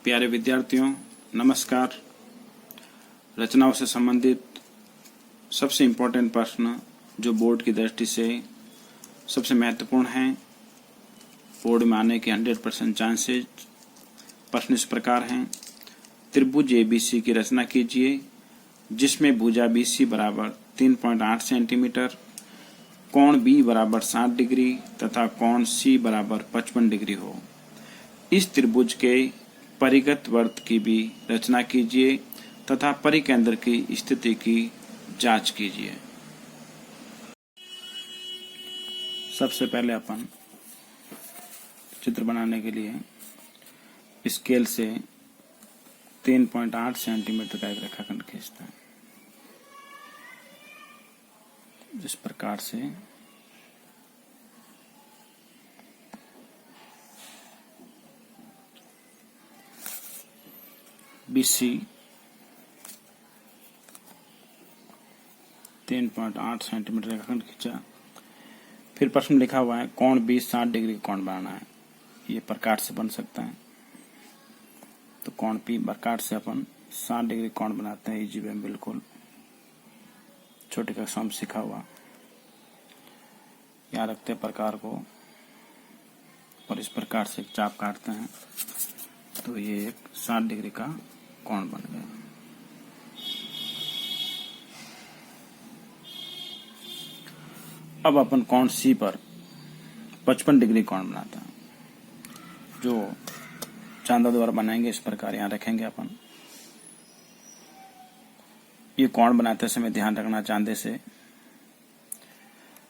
प्यारे विद्यार्थियों, नमस्कार। रचनाओं से संबंधित सबसे इम्पोर्टेंट प्रश्न जो बोर्ड की दृष्टि से सबसे महत्वपूर्ण हैं, बोर्ड में आने के 100% चांसेज। प्रश्न इस प्रकार हैं। त्रिभुज ABC की रचना कीजिए जिसमें भुजा BC बराबर 3.8 सेंटीमीटर, कोण B बराबर 60 डिग्री तथा कोण C बराबर 55 डिग्री हो। इस त्रिभुज के परिगत वृत्त की भी रचना कीजिए तथा परिकेंद्र की स्थिति की जांच कीजिए। सबसे पहले अपन चित्र बनाने के लिए स्केल से 3.8 सेंटीमीटर का एक रेखाखंड खींचते हैं। जिस प्रकार से BC 3.8 सेंटीमीटर रेखाखंड खींचा। फिर प्रश्न लिखा हुआ है कोण B 60 डिग्री कोण बनाना है। ये प्रकार से बन सकता है। तो कोण P प्रकार से अपन 60 डिग्री कोण बनाते हैं। इजी वे में बिल्कुल छोटी कक्षा में सीखा हुआ। यहाँ रखते हैं प्रकार को और इस प्रकार से एक चाप काटते हैं। तो ये एक 60 डिग्री का कोण बन गया। अब अपन कोण C पर 55 डिग्री कोण बनाते हैं, जो चांदा द्वारा बनाएंगे। इस प्रकार यहाँ रखेंगे अपन। ये कोण बनाते समय ध्यान रखना, चांदे से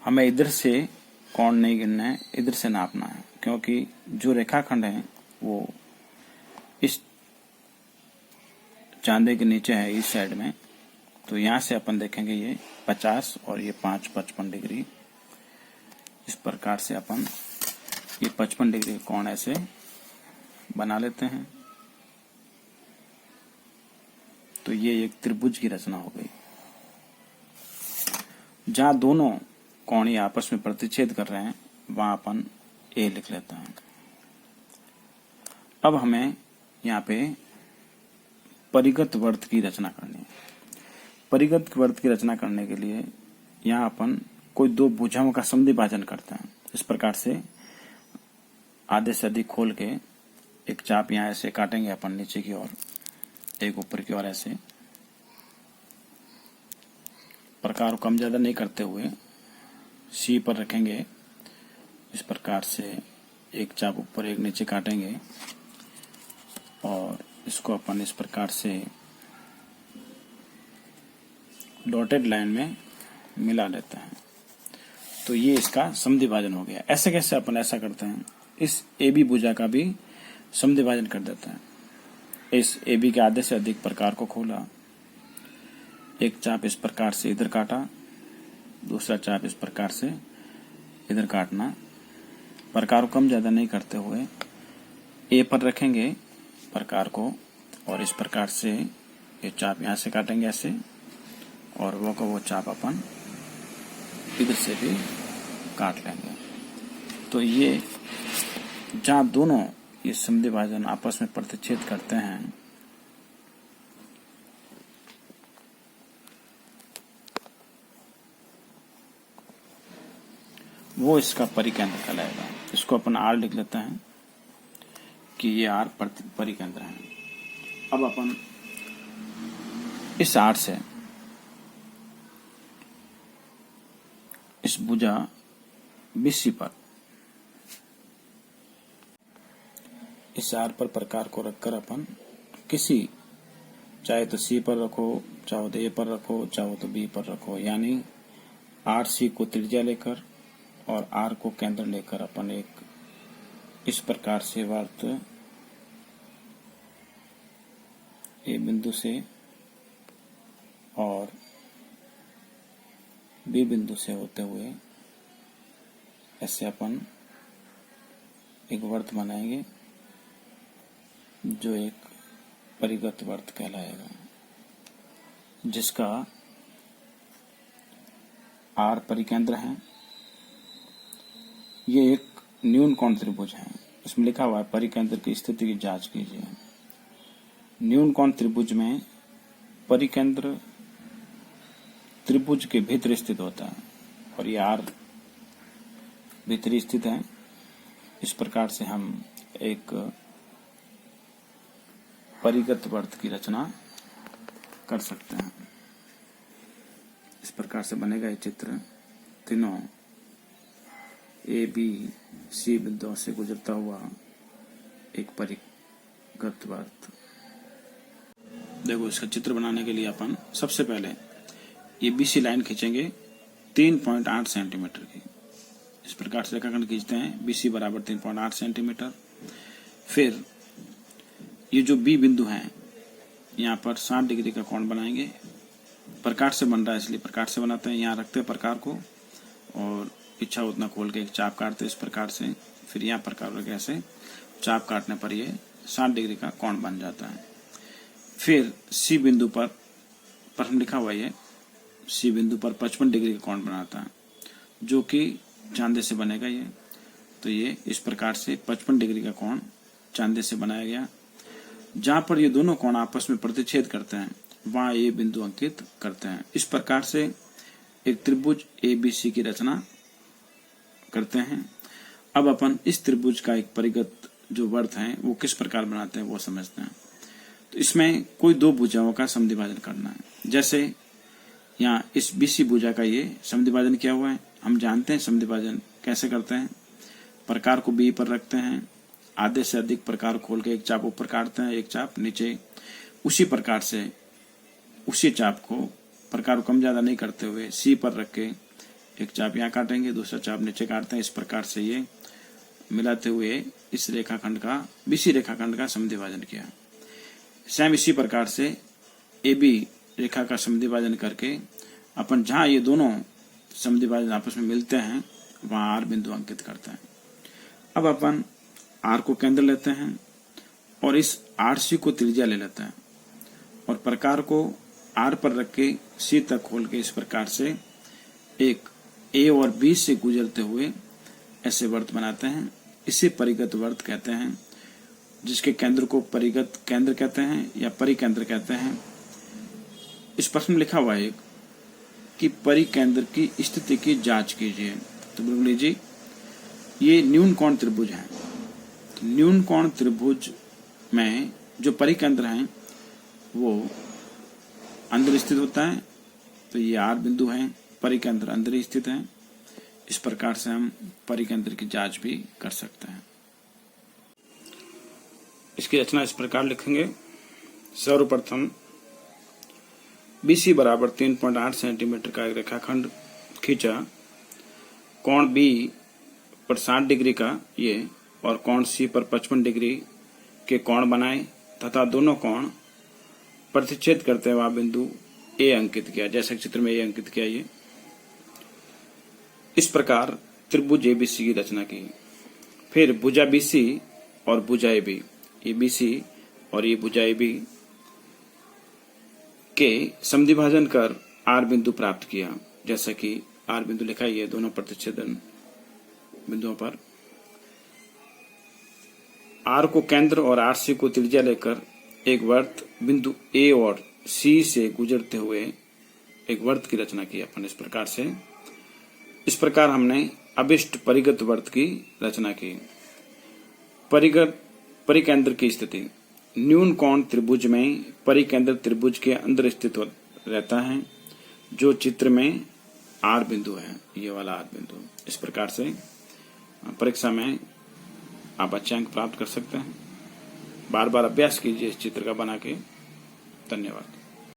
हमें इधर से कोण नहीं गिनना है, इधर से नापना है, क्योंकि जो रेखाखंड है वो इस चांदे के नीचे है, इस साइड में। तो यहां से अपन देखेंगे ये 50 और ये 55 डिग्री। इस प्रकार से अपन ये 55 डिग्री कोण ऐसे बना लेते हैं। तो ये एक त्रिभुज की रचना हो गई। जहां दोनों कोण ये आपस में प्रतिच्छेद कर रहे हैं वहां अपन A लिख लेते हैं। अब हमें यहाँ पे परिगत वृत्त की रचना करनी है। परिगत वृत्त की रचना करने के लिए यहाँ अपन कोई दो भुजाओं का समद्विभाजन करते हैं। इस प्रकार से आधे से अधिक खोल के एक चाप यहाँ ऐसे काटेंगे अपन नीचे की ओर, एक ऊपर की ओर ऐसे। प्रकार को कम ज्यादा नहीं करते हुए C पर रखेंगे। इस प्रकार से एक चाप ऊपर एक नीचे काटेंगे और इसको अपन इस प्रकार से डॉटेड लाइन में मिला लेते हैं। तो ये इसका समद्विभाजन हो गया। ऐसे कैसे अपन ऐसा करते हैं, इस AB भुजा का भी समद्विभाजन कर देते हैं। इस AB के आधे से अधिक प्रकार को खोला, एक चाप इस प्रकार से इधर काटा, दूसरा चाप इस प्रकार से इधर काटना। प्रकार को कम ज्यादा नहीं करते हुए A पर रखेंगे प्रकार को और इस प्रकार से ये चाप यहाँ से काटेंगे ऐसे, और वो को वो चाप अपन इधर से भी काट लेंगे। तो ये जहाँ दोनों ये समद्विभाजन आपस में प्रतिच्छेद करते हैं, वो इसका परिकेंद्र कहलाएगा। इसको अपन R लिख लेते हैं कि ये R परिकेंद्र है। अब अपन इस R से इस भुजा BC पर, इस R पर प्रकार को रखकर अपन किसी, चाहे तो C पर रखो, चाहे तो A पर रखो, चाहे तो B पर रखो, यानी RC को त्रिज्या लेकर और R को केंद्र लेकर अपन एक इस प्रकार से वृत्त A बिंदु से और B बिंदु से होते हुए ऐसे अपन एक वृत्त बनाएंगे जो एक परिगत वृत्त कहलाएगा, जिसका R परिकेंद्र है। ये एक न्यून कोण त्रिभुज है। इसमें लिखा हुआ है परिकेंद्र की स्थिति की जांच कीजिए। न्यून कोण त्रिभुज में परिकेंद्र त्रिभुज के भीतर स्थित होता है और ये आर भीतरी स्थित है। इस प्रकार से हम एक परिगत वर्त की रचना कर सकते हैं। इस प्रकार से बनेगा ये चित्र। तीनों ए बी सी बिंदुओं से गुजरता हुआ एक परिगत वर्त। देखो, इसका चित्र बनाने के लिए अपन सबसे पहले ये बीसी लाइन खींचेंगे 3.8 सेंटीमीटर की। इस प्रकार से रेखाखंड खींचते हैं, बीसी बराबर 3.8 सेंटीमीटर। फिर ये जो बी बिंदु है यहाँ पर 60 डिग्री का कोण बनाएंगे। प्रकार से बन रहा है इसलिए प्रकार से बनाते हैं। यहाँ रखते हैं प्रकार को और इच्छा उतना खोल के एक चाप काटते हैं इस प्रकार से। फिर यहाँ प्रकार रखे ऐसे चाप काटने पर ये 60 डिग्री का कोण बन जाता है। फिर सी बिंदु पर हम लिखा हुआ है, सी बिंदु पर 55 डिग्री का कोण बनाता है जो कि चांदे से बनेगा ये। तो ये इस प्रकार से 55 डिग्री का कोण चांदे से बनाया गया। जहां पर ये दोनों कोण आपस में प्रतिच्छेद करते हैं वहां ये बिंदु अंकित करते हैं। इस प्रकार से एक त्रिभुज एबीसी की रचना करते हैं। अब अपन इस त्रिभुज का एक परिगत जो वर्त है वो किस प्रकार बनाते हैं वो समझते हैं। तो इसमें कोई दो भुजाओं का समद्विभाजन करना है। जैसे यहाँ इस बीसी भुजा का ये समद्विभाजन किया हुआ है। हम जानते हैं समद्विभाजन कैसे करते हैं। प्रकार को बी पर रखते हैं, आधे से अधिक प्रकार खोल के एक चाप ऊपर काटते हैं, एक चाप नीचे। उसी प्रकार से उसी चाप को प्रकार को कम ज्यादा नहीं करते हुए सी पर रख के एक चाप यहाँ काटेंगे, दूसरा चाप नीचे काटते हैं। इस प्रकार से ये मिलाते हुए इस रेखाखंड का बीसी रेखाखंड का समद्विभाजन किया। सेम इसी प्रकार से ए बी रेखा का समद्विभाजन करके अपन जहां ये दोनों समद्विभाजन आपस में मिलते हैं वहां आर बिंदु अंकित करते हैं। अब अपन आर को केंद्र लेते हैं और इस आर सी को त्रिज्या ले लेते हैं और प्रकार को आर पर रख के सी तक खोल के इस प्रकार से एक ए और बी से गुजरते हुए ऐसे वर्त बनाते हैं। इसे परिगत वर्त कहते हैं, जिसके केंद्र को परिगत केंद्र कहते हैं या परिकेंद्र कहते हैं। इस प्रश्न में लिखा हुआ है कि परिकेंद्र की स्थिति की जांच कीजिए। तो बिल्कुल लीजिए, ये न्यून कोण त्रिभुज है। तो न्यून कोण त्रिभुज में जो परिकेंद्र है वो अंदर स्थित होता है। तो ये आर बिंदु है, परिकेंद्र अंदर ही स्थित है। इस प्रकार से हम परिकेंद्र की जांच भी कर सकते हैं। इसकी रचना इस प्रकार लिखेंगे। सर्वप्रथम बीसी बराबर 3.8 सेंटीमीटर का एक रेखाखंड खींचा। कोण बी पर 60 डिग्री का ये और कोण सी पर 55 डिग्री के कोण बनाए तथा दोनों कोण प्रतिच्छेद करते हुए बिंदु ए अंकित किया। जैसे चित्र में ए अंकित किया। ये इस प्रकार त्रिभुज एबीसी की रचना की। फिर भुजा बीसी और भुजा एबी, ये बीसी और ये भुजा एबी के समद्विभाजन कर आर बिंदु प्राप्त किया। जैसा कि आर बिंदु लिखा है दोनों प्रतिच्छेदन बिंदुओं पर। आर को केंद्र और आर सी को त्रिज्या लेकर एक वर्त बिंदु ए और सी से गुजरते हुए एक वर्त की रचना की अपन। इस प्रकार हमने अभिष्ट परिगत वर्त की रचना की। परिकेंद्र की स्थिति। न्यून कोण त्रिभुज में परिकेंद्र त्रिभुज के अंदर स्थित रहता है, जो चित्र में आर बिंदु है, ये वाला आर बिंदु। इस प्रकार से परीक्षा में आप अच्छे अंक प्राप्त कर सकते हैं। बार बार अभ्यास कीजिए इस चित्र का बना के। धन्यवाद।